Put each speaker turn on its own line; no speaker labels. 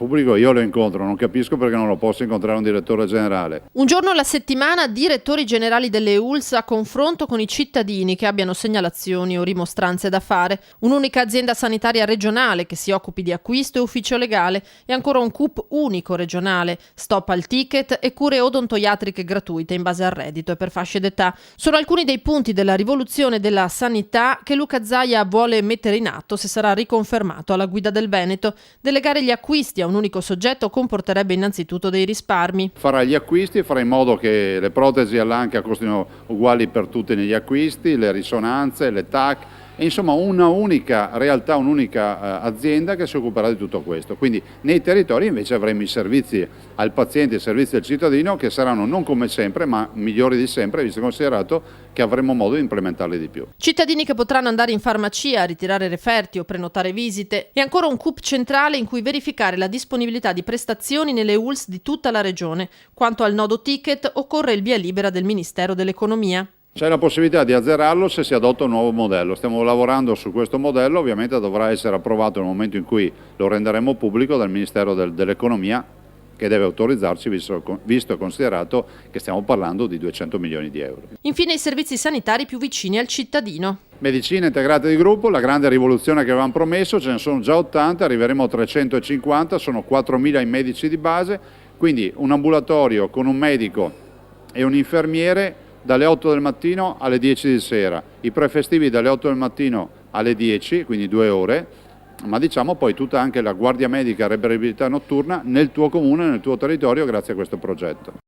pubblico io lo incontro, non capisco perché non lo posso incontrare un direttore generale.
Un giorno alla settimana direttori generali delle ULSS a confronto con i cittadini che abbiano segnalazioni o rimostranze da fare, un'unica azienda sanitaria regionale che si occupi di acquisto e ufficio legale e ancora un CUP unico regionale, stop al ticket e cure odontoiatriche gratuite in base al reddito e per fasce d'età. Sono alcuni dei punti della rivoluzione della sanità che Luca Zaia vuole mettere in atto se sarà riconfermato alla guida del Veneto. Delegare gli acquisti a un unico soggetto comporterebbe innanzitutto dei risparmi.
Farà gli acquisti e farà in modo che le protesi all'anca costino uguali per tutti negli acquisti, le risonanze, le TAC, e insomma una unica realtà, un'unica azienda che si occuperà di tutto questo. Quindi nei territori invece avremo i servizi al paziente, i servizi al cittadino che saranno non come sempre ma migliori di sempre, visto e considerato che avremo modo di implementarli di più.
Cittadini che potranno andare in farmacia a ritirare referti o prenotare visite e ancora un CUP centrale in cui verificare la disponibilità di prestazioni nelle ULSS di tutta la regione. Quanto al nodo ticket occorre il via libera del Ministero dell'Economia.
C'è la possibilità di azzerarlo se si adotta un nuovo modello. Stiamo lavorando su questo modello, ovviamente dovrà essere approvato nel momento in cui lo renderemo pubblico dal Ministero dell'Economia, che deve autorizzarci visto e considerato che stiamo parlando di 200 milioni di euro.
Infine i servizi sanitari più vicini al cittadino.
Medicina integrata di gruppo, la grande rivoluzione che avevamo promesso, ce ne sono già 80, arriveremo a 350, sono 4.000 i medici di base, quindi un ambulatorio con un medico e un infermiere dalle 8 del mattino alle 10 di sera, i prefestivi dalle 8 del mattino alle 10, quindi 2 ore, ma diciamo poi tutta anche la guardia medica e reversibilità notturna nel tuo comune, nel tuo territorio grazie a questo progetto.